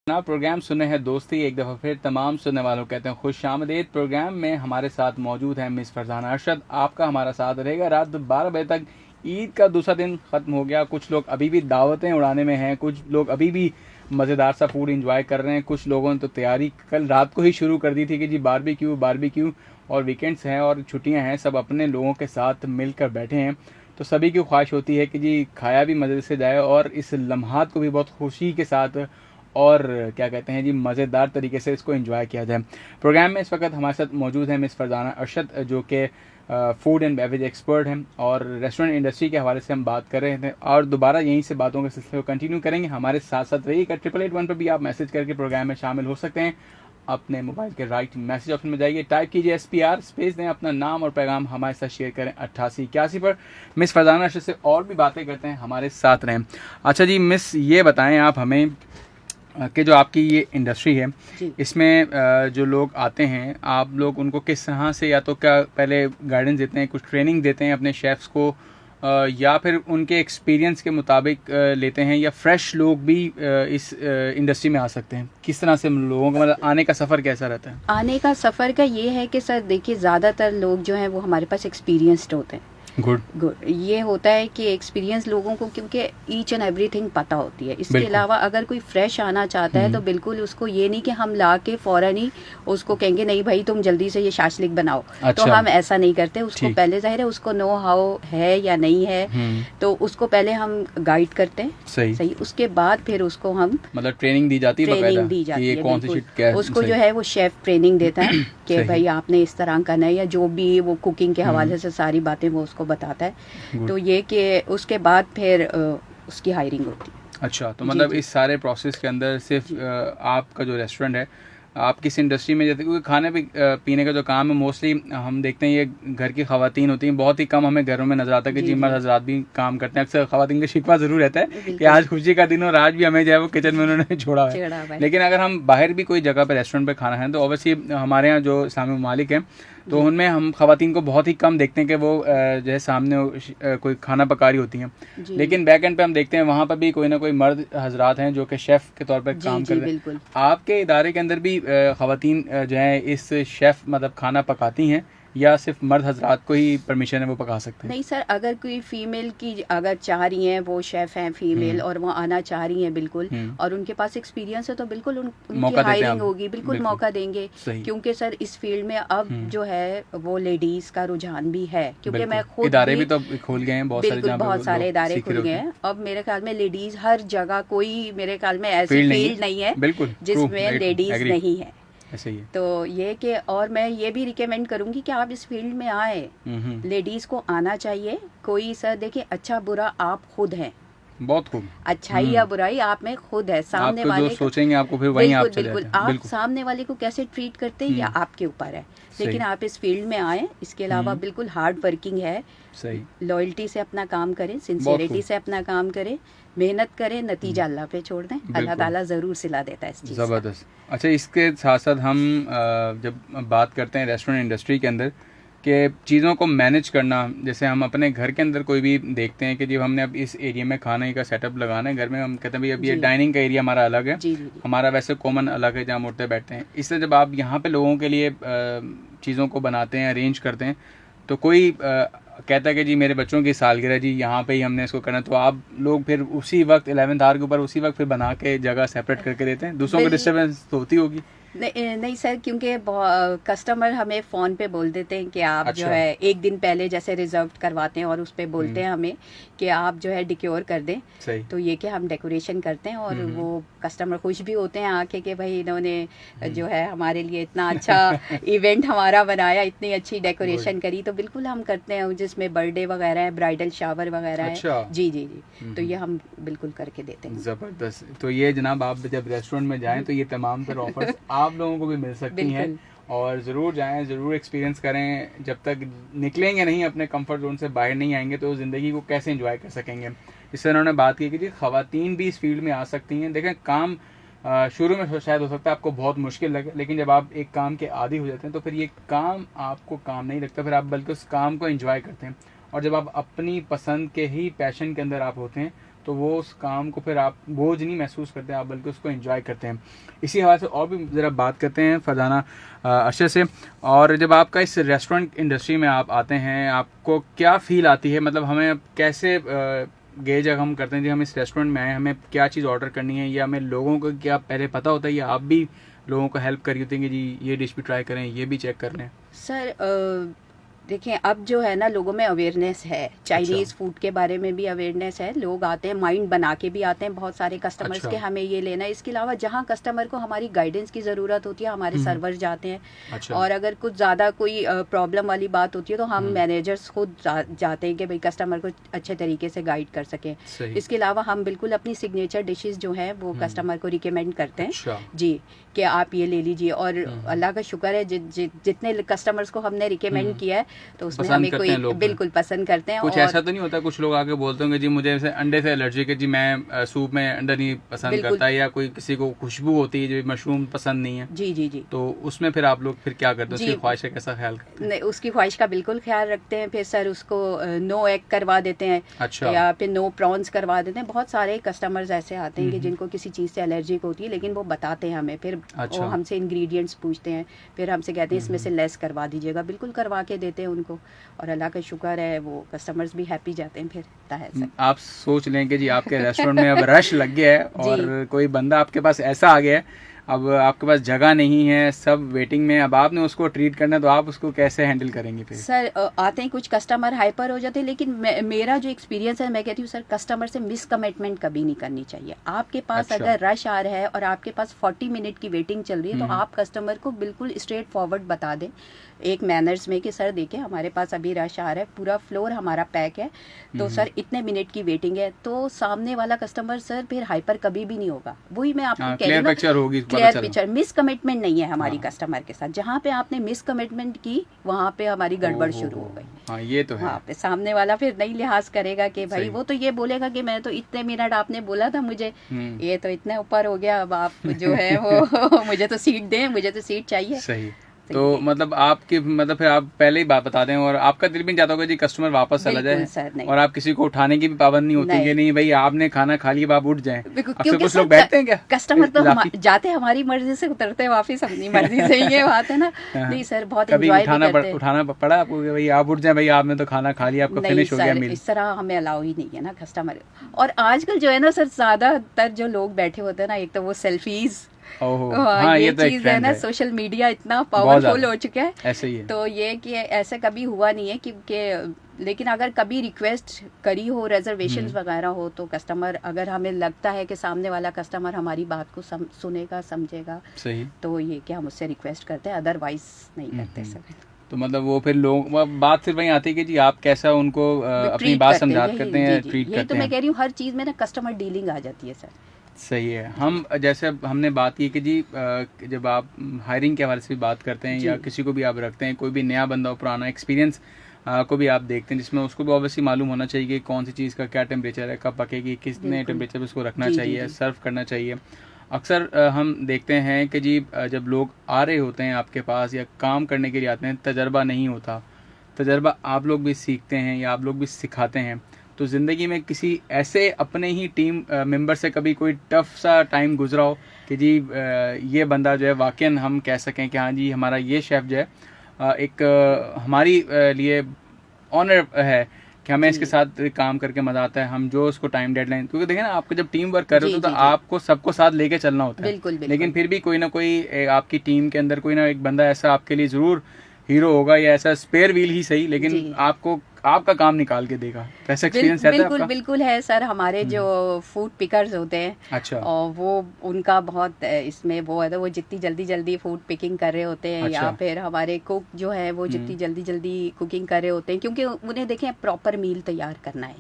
ना प्रोग्राम सुने हैं दोस्ती, एक दफ़ा फिर तमाम सुनने वालों कहते हैं खुश आमदीद। प्रोग्राम में हमारे साथ मौजूद है मिस फरजाना अरशद। आपका हमारा साथ रहेगा रात 12 बजे तक। ईद का दूसरा दिन ख़त्म हो गया, कुछ लोग अभी भी दावतें उड़ाने में हैं, कुछ लोग अभी भी मज़ेदार सा फूड इंजॉय कर रहे हैं, कुछ लोगों ने तो तैयारी कल रात को ही शुरू कर दी थी कि जी बारबेक्यू बारबेक्यू। और वीकेंड्स हैं और छुट्टियां हैं, सब अपने लोगों के साथ मिलकर बैठे हैं, तो सभी की ख्वाहिश होती है कि जी खाया भी मज़े से जाए और इस लम्हात को भी बहुत खुशी के साथ और क्या कहते हैं जी मज़ेदार तरीके से इसको एंजॉय किया जाए। प्रोग्राम में इस वक्त हमारे साथ मौजूद है मिस फरजाना अरशद, जो कि फूड एंड बेवरेज एक्सपर्ट हैं और रेस्टोरेंट इंडस्ट्री के हवाले से हम बात कर रहे थे और दोबारा यहीं से बातों के सिलसिले को कंटिन्यू करेंगे। हमारे साथ साथ रहिएगा। 888 पर भी आप मैसेज करके प्रोग्राम में शामिल हो सकते हैं। अपने मोबाइल के राइट मैसेज ऑप्शन में जाइए, टाइप कीजिए SPR, स्पेस दें, अपना नाम और पैगाम हमारे साथ शेयर करें 8881 पर। मिस फरजाना अरशद से और भी बातें करते हैं, हमारे साथ रहें। अच्छा जी मिस, ये बताएं आप हमें कि जो आपकी ये इंडस्ट्री है इसमें जो लोग आते हैं, आप लोग उनको किस तरह से, या तो क्या पहले गाइडेंस देते हैं, कुछ ट्रेनिंग देते हैं अपने शेफ्स को, या फिर उनके एक्सपीरियंस के मुताबिक लेते हैं, या फ्रेश लोग भी इस इंडस्ट्री में आ सकते हैं? किस तरह से लोगों का मतलब आने का सफ़र कैसा रहता है? आने का सफ़र का ये है कि सर देखिए, ज़्यादातर लोग जो हैं वो हमारे पास एक्सपीरियंस्ड होते हैं। गुड ये होता है कि एक्सपीरियंस लोगों को, क्योंकि ईच एंड एवरीथिंग पता होती है। इसके अलावा अगर कोई फ्रेश आना चाहता है तो बिल्कुल उसको ये नहीं कि हम ला के फ़ौरन ही उसको कहेंगे नहीं भाई तुम जल्दी से ये शाशलिक बनाओ। अच्छा। तो हम ऐसा नहीं करते, उसको पहले ज़ाहिर है उसको नो हाउ है या नहीं है, तो उसको पहले हम गाइड करते हैं। सही उसके बाद फिर उसको हम मतलब ट्रेनिंग दी जाती है, उसको जो है वो शेफ ट्रेनिंग देता है कि भाई आपने इस तरह करना है, या जो भी वो कुकिंग के हवाले से सारी बातें वो उसको बताता है। तो ये कि उसके बाद फिर उसकी हायरिंग होती है। अच्छा, तो मतलब इस सारे प्रोसेस के अंदर सिर्फ आपका जो रेस्टोरेंट है, आप किस इंडस्ट्री में जैसे, क्योंकि खाने पीने का जो काम है मोस्टली हम देखते हैं ये घर की ख़वातीन होती हैं, बहुत ही कम हमें घरों में नजर आता है कि जी मर्द हजरात भी काम करते हैं। अक्सर ख़वातीन का शिकवा ज़रूर रहता है कि आज खुशी का दिन और आज भी हमें जो है वो किचन में उन्होंने छोड़ा है। लेकिन अगर हम बाहर भी कोई जगह पर रेस्टोरेंट पर खाना है तो ऑब्वियसली हमारे यहाँ जो इस्लामी ममालिक हैं तो उनमें हम ख़वातीन को बहुत ही कम देखते हैं कि वो जो है सामने कोई खाना पका रही होती हैं। लेकिन बैक एंड पे हम देखते हैं वहाँ पर भी कोई ना कोई मर्द हजरात हैं जो कि शेफ़ के तौर पर काम कर रहे हैं। आपके इदारे के अंदर भी ख़वातीन जो है इस शेफ़ मतलब खाना पकाती हैं, या सिर्फ मर्द हजरात को ही परमिशन है वो पका सकते हैं? नहीं सर, अगर कोई फीमेल की अगर चाह रही हैं, वो शेफ़ हैं फीमेल और वो आना चाह रही हैं बिल्कुल, और उनके पास एक्सपीरियंस है तो बिल्कुल उनकी हायरिंग होगी, बिल्कुल मौका देंगे। क्योंकि सर इस फील्ड में अब जो है वो लेडीज़ का रुझान भी है, क्योंकि मैं खुद इदारे भी तो खोल गए हैं, बहुत सारे इदारे खुल गए हैं। अब मेरे ख्याल में लेडीज़ हर जगह, कोई मेरे ख्याल में ऐसी फील्ड नहीं है जिसमें लेडीज़ नहीं है। ऐसे ही तो ये कि, और मैं ये भी रिकमेंड करूंगी कि आप इस फील्ड में आए, लेडीज को आना चाहिए। कोई सर देखिए, अच्छा बुरा आप खुद हैं, बहुत खूब, अच्छाई या बुराई आप में खुद है। सामने तो वाले जो सोचेंगे आपको फिर वहीं आप बिल्कुल आप सामने वाले को कैसे ट्रीट करते हैं या आपके ऊपर है। लेकिन आप इस फील्ड में आए, इसके अलावा बिल्कुल हार्ड वर्किंग है। सही, लॉयल्टी से अपना काम करें, सिंसियरिटी से अपना काम करें, मेहनत करें, नतीजा अल्लाह पे छोड़ दें, अल्लाह ताला ज़रूर सिला देता है इस चीज़। ज़बरदस्त। अच्छा, इसके साथ साथ हम जब बात करते हैं रेस्टोरेंट इंडस्ट्री के अंदर कि चीज़ों को मैनेज करना, जैसे हम अपने घर के अंदर कोई भी देखते हैं कि जब हमने अब इस एरिया में खाने का सेटअप लगाना है घर में, हम कहते हैं भाई अब ये डाइनिंग का एरिया हमारा अलग है, हमारा वैसे कॉमन अलग है जहाँ उठते बैठते हैं। इससे जब आप यहाँ पे लोगों के लिए चीज़ों को बनाते हैं, अरेंज करते हैं, तो कोई कहता है कि जी मेरे बच्चों की सालगिरह जी यहाँ पे ही हमने इसको करना, तो आप लोग फिर उसी वक्त 11th आवर के ऊपर उसी वक्त फिर बना के जगह सेपरेट करके देते हैं? दूसरों को डिस्टर्बेंस तो होती होगी? नहीं सर, क्योंकि कस्टमर हमें फ़ोन पे बोल देते हैं कि आप जो है एक दिन पहले जैसे रिजर्व करवाते हैं और उस पे बोलते हैं हमें कि आप जो है डिक्योर कर दें। तो ये कि हम डेकोरेशन करते हैं और वो कस्टमर खुश भी होते हैं आके कि भाई इन्होंने जो है हमारे लिए इतना अच्छा इवेंट हमारा बनाया, इतनी अच्छी डेकोरेशन करी। तो बिल्कुल हम करते हैं, जिसमें बर्थडे वगैरह है, ब्राइडल शावर वगैरह है। जी जी जी, तो ये हम बिल्कुल करके देते हैं। ज़बरदस्त। तो ये जनाब आप जब रेस्टोरेंट में जाएं तो ये तमाम तरह ऑफर्स आप लोगों को भी मिल सकती हैं, और ज़रूर जाएं, ज़रूर एक्सपीरियंस करें। जब तक निकलेंगे नहीं, अपने कंफर्ट जोन से बाहर नहीं आएंगे, तो ज़िंदगी को कैसे एंजॉय कर सकेंगे। इससे उन्होंने बात की कि जी ख़वातीन भी इस फील्ड में आ सकती हैं। देखें, काम शुरू में शायद हो सकता है आपको बहुत मुश्किल लगे, लेकिन जब आप एक काम के आदी हो जाते हैं तो फिर ये काम आपको काम नहीं लगता, फिर आप बल्कि उस काम को एंजॉय करते हैं। और जब आप अपनी पसंद के ही पैशन के अंदर आप होते हैं तो वो उस काम को फिर आप बोझ नहीं महसूस करते, आप बल्कि उसको एंजॉय करते हैं। इसी हवाले से और भी ज़रा बात करते हैं फरजाना अरशद से। और जब आपका इस रेस्टोरेंट इंडस्ट्री में आप आते हैं, आपको क्या फ़ील आती है, मतलब हमें कैसे गेज हम करते हैं जी हम इस रेस्टोरेंट में आए, हमें क्या चीज़ ऑर्डर करनी है, या हमें लोगों को क्या पहले पता होता है, या आप भी लोगों को हेल्प करी होती है कि जी ये डिश भी ट्राई करें, ये भी चेक कर लें? सर देखिए, अब जो है ना लोगों में अवेयरनेस है, चाइनीज़ फूड के बारे में भी अवेयरनेस है, लोग आते हैं माइंड बना के भी आते हैं बहुत सारे कस्टमर्स के हमें ये लेना है। इसके अलावा जहाँ कस्टमर को हमारी गाइडेंस की ज़रूरत होती है, हमारे सर्वर जाते हैं। और अगर कुछ ज़्यादा कोई प्रॉब्लम वाली बात होती है तो हम मैनेजर्स खुद जाते हैं कि भाई कस्टमर को अच्छे तरीके से गाइड कर सकें। इसके अलावा हम बिल्कुल अपनी सिग्नेचर डिशेज़ जो हैं वो कस्टमर को रिकमेंड करते हैं जी, कि आप ये ले लीजिए। और अल्लाह का शुक्र है जितने कस्टमर्स को हमने रिकमेंड किया है तो उसमें हमें कोई बिल्कुल पसंद करते हैं। कुछ ऐसा तो नहीं होता, कुछ लोग आके बोलते होंगे जी मुझे जैसे अंडे से एलर्जी है, जी मैं सूप में अंडा नहीं पसंद करता, या कोई किसी को खुशबू होती है जो मशरूम पसंद नहीं है, जी जी जी, तो उसमें फिर आप लोग फिर क्या करते हैं, उसकी ख्वाहिश का कैसा ख्याल करते हैं? नहीं, उसकी ख्वाहिश का बिल्कुल ख्याल रखते हैं। फिर सर उसको नो एग करवा देते हैं, अच्छा, या फिर नो प्रॉन्स करवा देते हैं। बहुत सारे कस्टमर्स ऐसे आते हैं कि जिनको किसी चीज़ से एलर्जी होती है, लेकिन वो बताते हैं हमें, फिर वो हमसे इंग्रेडिएंट्स पूछते हैं, फिर हमसे कहते हैं इसमें से लेस करवा दीजिएगा, बिल्कुल करवा के देते हैं उनको। और अल्लाह का शुक्र है वो कस्टमर्स भी हैप्पी जाते हैं। फिर है आप सोच लें कि जी आपके रेस्टोरेंट में अब रश लग गया है और कोई बंदा आपके पास ऐसा आ गया है, अब आपके पास जगह नहीं है, सब वेटिंग में, अब आपने उसको ट्रीट करना है, तो आप उसको कैसे हैंडल करेंगे फिर? सर आते हैं कुछ कस्टमर हाइपर हो जाते हैं, लेकिन मेरा जो एक्सपीरियंस है, मैं कहती हूँ सर कस्टमर से मिसकमिटमेंट कभी नहीं करनी चाहिए। आपके पास अगर रश आ रहा है और आपके पास 40 मिनट की वेटिंग चल रही है, तो आप कस्टमर को बिल्कुल स्ट्रेट फॉरवर्ड बता दें एक मैनर्स में कि सर देखिए हमारे पास अभी रश आ रहा है, पूरा फ्लोर हमारा पैक है, तो सर इतने मिनट की वेटिंग है। तो सामने वाला कस्टमर सर फिर हाइपर कभी भी नहीं होगा। वही मैं आपको कह रही हूँ, क्लियर पिक्चर, मिस कमिटमेंट नहीं है हमारी कस्टमर के साथ। जहाँ पे आपने मिस कमिटमेंट की वहाँ पे हमारी गड़बड़ शुरू हो गई। ये तो है, वहाँ पे सामने वाला फिर नहीं लिहाज करेगा कि भाई वो तो ये बोलेगा कि मैं तो इतने मिनट आपने बोला था मुझे, ये तो इतने ऊपर हो गया, अब आप जो है वो मुझे तो सीट दें, मुझे तो सीट चाहिए। सही। तो मतलब आपकी मतलब फिर आप पहले ही बात बता दें, और आपका दिल भी चाहता होगा जी कस्टमर वापस चला जाए, और आप किसी को उठाने की भी पाबंद नहीं होती कि नहीं भाई आपने खाना खा लिया, आप उठ जाएं। अक्सर कुछ लोग बैठते हैं क्या, कस्टमर तो जाते हमारी मर्जी से, उतरते वापिस अपनी मर्जी से, ये बात है ना। नहीं सर, बहुत एंजॉय करते हैं। उठाना पड़ा आपको कि भाई आप उठ जाए, भाई आपने तो खाना खा लिया, आपका फिनिश हो गया मील? इस तरह हमें अलाउ ही नहीं है ना कस्टमर। और आजकल जो है ना सर, ज्यादातर जो लोग बैठे होते हैं ना, एक तो वो सेल्फीज, ये तो चीज है ना, सोशल मीडिया इतना पावरफुल हो चुका है, ऐसे ही है। तो ये कि ऐसे कभी हुआ नहीं है क्योंकि, लेकिन अगर कभी रिक्वेस्ट करी हो, रिजर्वेशंस वगैरह हो, तो कस्टमर, अगर हमें लगता है कि सामने वाला कस्टमर हमारी बात को सुनेगा, समझेगा, सही, तो ये कि हम उससे रिक्वेस्ट करते हैं, अदरवाइज नहीं करते सर। तो मतलब वो फिर लोग, बात फिर वहीं आती है कि जी आप कैसा उनको अपनी बात समझाते हैं, ट्रीट करते हैं। तो मैं कह रही हूँ हर चीज में ना कस्टमर डीलिंग आ जाती है सर। सही है। हम जैसे हमने बात की कि जी जब आप हायरिंग के हवाले से भी बात करते हैं, या किसी को भी आप रखते हैं, कोई भी नया बंदा हो, पुराना एक्सपीरियंस को भी आप देखते हैं, जिसमें उसको भी ऑब्वियसली मालूम होना चाहिए कि कौन सी चीज़ का क्या टेम्परेचर है, कब पकेगी, कितने टेम्परेचर पर उसको रखना चाहिए, सर्व करना चाहिए। अक्सर हम देखते हैं कि जी जब लोग आ रहे होते हैं आपके पास या काम करने के लिए आते हैं, तजर्बा नहीं होता, तजर्बा आप लोग भी सीखते हैं या आप लोग भी सिखाते हैं। तो ज़िंदगी में किसी ऐसे अपने ही टीम मेंबर से कभी कोई टफ सा टाइम गुजरा हो कि जी ये बंदा जो है वाकई हम कह सकें कि हाँ जी हमारा ये शेफ़ जो है एक हमारी लिए ऑनर है कि हमें इसके साथ काम करके मजा आता है, हम जो उसको टाइम डेडलाइन, क्योंकि देखिए ना आपको जब टीम वर्क कर रहे हो तो आपको सबको साथ लेके चलना होता है, बिल्कुल। लेकिन फिर भी कोई ना कोई आपकी टीम के अंदर कोई ना एक बंदा ऐसा आपके लिए ज़रूर हीरो होगा, या ऐसा स्पेयर व्हील ही सही, लेकिन आपको आपका काम निकाल के देगा। ऐसा एक्सपीरियंस है आपका? बिल्कुल है सर। हमारे जो फूड पिकर्स होते हैं, अच्छा, और वो उनका बहुत इसमें वो है, तो वो जितनी जल्दी जल्दी फूड पिकिंग कर रहे होते हैं, या फिर हमारे कुक जो है वो जितनी जल्दी जल्दी कुकिंग कर रहे होते हैं, क्योंकि उन्हें देखें प्रॉपर मील तैयार करना है,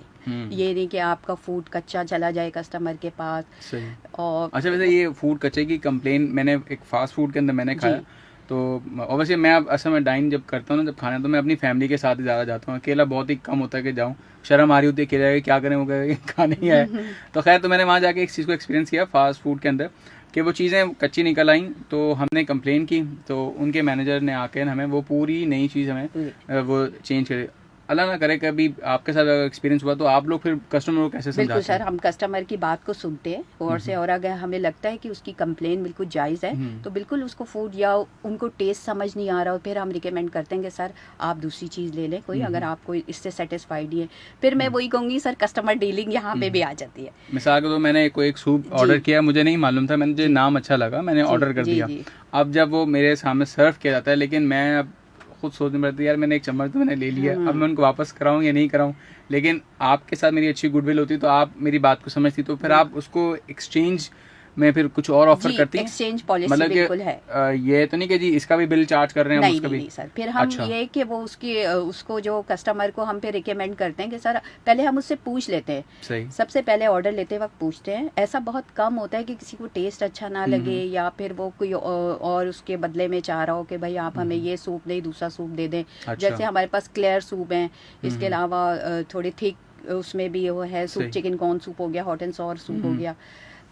ये नहीं कि आपका फूड कच्चा चला जाए कस्टमर के पास। सही। और अच्छा, वैसे ये फूड कच्चे की कंप्लेन मैंने एक फास्ट फूड के अंदर मैंने खाया, तो ऑब्वियसली मैं असल में डाइन जब करता हूँ ना, जब खाना, तो मैं अपनी फैमिली के साथ ही ज़्यादा जाता हूँ, अकेला बहुत ही कम होता है कि जाऊँ, शर्म आ रही होती है, अकेला क्या करें, वो खाने ही है। तो खैर, तो मैंने वहाँ जाके एक चीज़ को एक्सपीरियंस किया फास्ट फूड के अंदर कि वो चीज़ें कच्ची निकल आईं, तो हमने कंप्लेन की, तो उनके मैनेजर ने आकर हमें वो पूरी नई चीज़ हमें वो चेंज कर, अल्लाह ना करे कभी आपके साथ अगर एक्सपीरियंस हुआ तो आप लोग फिर कस्टमर को कैसे समझाते बिल्कुल हैं? सर, हम कस्टमर की बात को सुनते हैं और से और अगर हमें लगता है कि उसकी कंप्लेन बिल्कुल जायज़ है तो बिल्कुल उसको फूड या उनको टेस्ट समझ नहीं आ रहा हो, फिर हम रिकमेंड करते हैं कि सर आप दूसरी चीज़ ले लें कोई, अगर आपको इससे सेटिस्फाइड नहीं है। फिर मैं वही कहूँगी सर, कस्टमर डीलिंग यहाँ पे भी आ जाती है। मिसाल के तो मैंने कोई एक सूप ऑर्डर किया, मुझे नहीं मालूम था, मुझे नाम अच्छा लगा, मैंने ऑर्डर कर दिया। अब जब वो मेरे सामने सर्व किया जाता है, लेकिन मैं अब खुद सोचने पड़ती है यार मैंने एक चम्मच तो मैंने ले लिया, अब मैं उनको वापस कराऊं या नहीं कराऊं। लेकिन आपके साथ मेरी अच्छी गुडविल होती तो आप मेरी बात को समझती, तो फिर आप उसको एक्सचेंज में फिर कुछ और ऑफर करती हैं? एक्सचेंज पॉलिसी मतलब बिल्कुल है। ये तो नहीं कि जी इसका भी बिल चार्ज कर रहे हैं, नहीं, उसका नहीं, भी? नहीं सर, फिर हम ये कि वो उसको जो कस्टमर को हम फिर रिकमेंड करते हैं कि सर पहले हम उससे पूछ लेते हैं। सही। सबसे पहले ऑर्डर लेते वक्त पूछते हैं। ऐसा बहुत कम होता है कि किसी को टेस्ट अच्छा ना लगे या फिर वो कोई और उसके बदले में चाह रहा हो कि भाई आप हमें ये सूप नहीं दूसरा सूप दे दें। जैसे हमारे पास क्लियर सूप है, इसके अलावा थोड़े थिक उसमें भी वो है सूप, चिकन कॉर्न सूप हो गया, हॉट एंड सॉर सूप हो गया।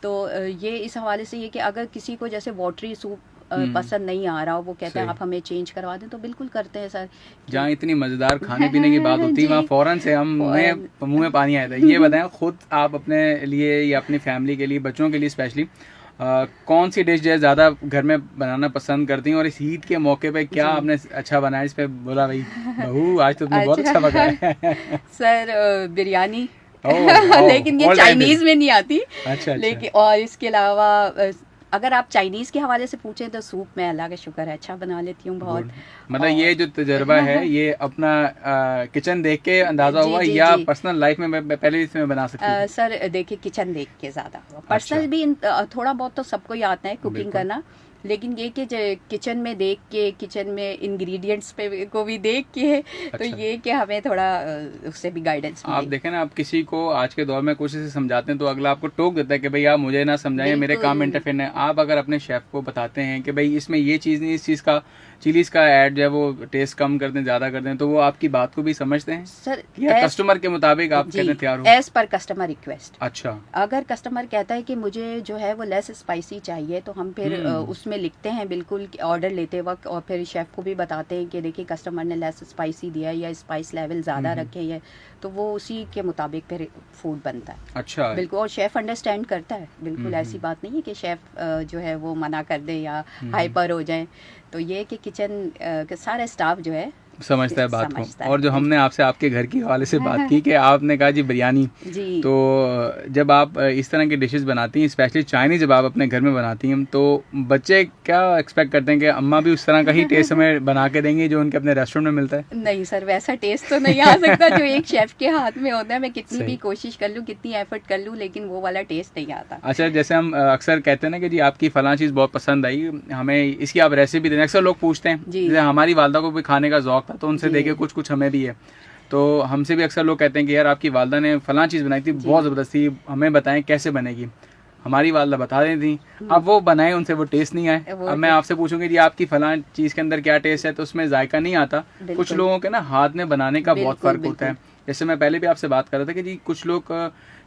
तो ये इस हवाले से ये कि अगर किसी को जैसे वाटरी सूप पसंद नहीं आ रहा हो, वो कहते हैं आप हमें चेंज करवा दें, तो बिल्कुल करते हैं सर। जहाँ इतनी मजेदार खाने पीने की बात होती है वहाँ फौरन से हम मुंह में पानी आया था। ये बताएं खुद आप अपने लिए या अपनी फैमिली के लिए, बच्चों के लिए स्पेशली कौन सी डिश जो है ज़्यादा घर में बनाना पसंद करती हैं, और इस ईद के मौके पे क्या आपने अच्छा बनाया इस पे बोला भाई बहू आज तो तुमने बहुत अच्छा पकाया है? सर बिरयानी लेकिन ये चाइनीज में नहीं आती। अच्छा। लेकिन और इसके अलावा अगर आप चाइनीज के हवाले से पूछें तो सूप में अल्लाह का शुक्र है अच्छा बना लेती हूँ बहुत। मतलब ये जो तजर्बा है ये अपना किचन देख के अंदाजा हुआ या पर्सनल लाइफ में पहले इसमें बना सकती हूँ? सर देखिए किचन देख के ज्यादा, पर्सनल भी थोड़ा बहुत तो सबको ही आता है कुकिंग करना, लेकिन ये कि किचन में देख के, किचन में इंग्रेडिएंट्स पे को भी देख के तो ये कि हमें थोड़ा उससे भी गाइडेंस आप देखें ना, आप किसी को आज के दौर में कुछ से समझाते हैं तो अगला आपको टोक देता है कि भाई आप मुझे ना समझाएं, मेरे काम में इंटरफेयर है। आप अगर अपने शेफ को बताते हैं कि भाई इसमें ये चीज़ नहीं, इस चीज़ का चिलीज का ऐड जो है वो टेस्ट कम कर दें, ज्यादा कर दें, तो वो आपकी बात को भी समझते हैं सर या कस्टमर के मुताबिक आप कहते हैं तैयार हो? As per customer request. अच्छा। अगर कस्टमर कहता है कि मुझे जो है वो लेस स्पाइसी चाहिए तो हम फिर उसमें लिखते हैं बिल्कुल ऑर्डर लेते वक्त, और फिर शेफ को भी बताते हैं कि देखिए कस्टमर ने लेस स्पाइसी दिया है या स्पाइस लेवल ज्यादा रखे हैं, तो वो उसी के मुताबिक फिर फूड बनता है। अच्छा। बिल्कुल, और शेफ अंडरस्टैंड करता है, बिल्कुल ऐसी बात नहीं है कि शेफ जो है वो मना कर दे या हाइपर हो जाए। तो ये कि किचन का सारा स्टाफ जो है समझता है बात को। और जो हमने आपसे आपके घर के हवाले से बात की कि आपने कहा जी बिरयानी, तो जब आप इस तरह की डिशेस बनाती हैं, स्पेशली चाइनीज जब आप अपने घर में बनाती हैं, तो बच्चे क्या एक्सपेक्ट करते हैं कि अम्मा भी उस तरह का ही टेस्ट हमें बना के देंगी जो उनके अपने रेस्टोरेंट में मिलता है? नहीं सर, वैसा टेस्ट तो नहीं आ सकता जो एक शेफ के हाथ में होता है। मैं कितनी भी कोशिश कर लूँ, कितनी एफर्ट कर लूँ, लेकिन वो वाला टेस्ट नहीं आता। अच्छा, जैसे हम अक्सर कहते हैं ना कि जी आपकी फलां चीज़ बहुत पसंद आई, हमें इसकी आप रेसिपी दें, अक्सर लोग पूछते हैं। जैसे हमारी वालदा को भी खाने का शौक था तो उनसे देखे कुछ हमें भी है, तो हमसे भी अक्सर लोग कहते हैं कि यार आपकी वालदा ने फलां चीज़ बनाई थी, बहुत ज़बरदस्त थी, हमें बताएं कैसे बनेगी। हमारी वालदा बता रही थी, अब वो बनाए, उनसे वो टेस्ट नहीं आए। अब मैं आपसे पूछूंगी जी आपकी फलां चीज़ के अंदर क्या टेस्ट है, तो उसमें जायका नहीं आता। कुछ लोगों के ना हाथ में बनाने का बहुत फ़र्क होता है। जैसे मैं पहले भी आपसे बात कर रहा था कि जी कुछ लोग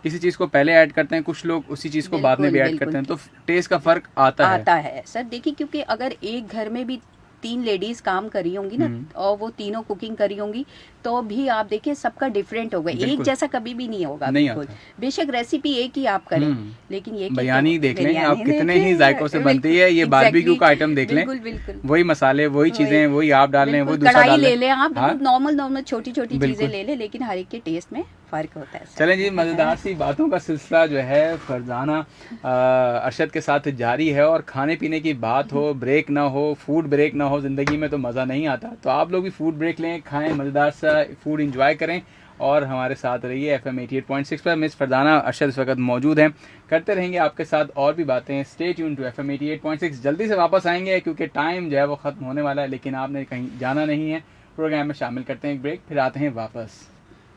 किसी चीज़ को पहले ऐड करते हैं, कुछ लोग उसी चीज़ को बाद में भी ऐड करते हैं, तो टेस्ट का फ़र्क आता है सर। देखिए, क्योंकि अगर एक घर में भी 3 लेडीज काम करी होंगी ना, और वो तीनों कुकिंग करी होंगी, तो भी आप देखिए सबका डिफरेंट होगा, एक जैसा कभी भी नहीं होगा। बिल्कुल, बेशक रेसिपी एक ही आप करें, लेकिन ये बिरयानी देख लें आप कितने ही जायकों से बनती है, ये बारबेक्यू का आइटम देख लें, वही मसाले, वही चीजें, वही आप डाल लें, वही दूसरा डाल ले लें आप, नॉर्मल छोटी छोटी चीजें ले लें, लेकिन हर एक के टेस्ट में फर्क होता है। चलें जी, मजेदार सी बातों का सिलसिला जो है फरजाना अरशद के साथ जारी है, और खाने पीने की बात हो, ब्रेक ना हो, फूड ब्रेक ना हो जिंदगी में तो मज़ा नहीं आता। तो आप लोग भी फूड ब्रेक लें, खाएं, मज़ेदार सा फूड इंजॉय करें, और हमारे साथ रहिए FM 88.6 पर। मिस फरजाना अरशद इस वक्त मौजूद हैं, करते रहेंगे आपके साथ और भी बातें। Stay tune to FM 88.6। जल्दी से वापस आएंगे क्योंकि टाइम जो है वो ख़त्म होने वाला है, लेकिन आपने कहीं जाना नहीं है। प्रोग्राम में शामिल करते हैं एक ब्रेक, फिर आते हैं वापस।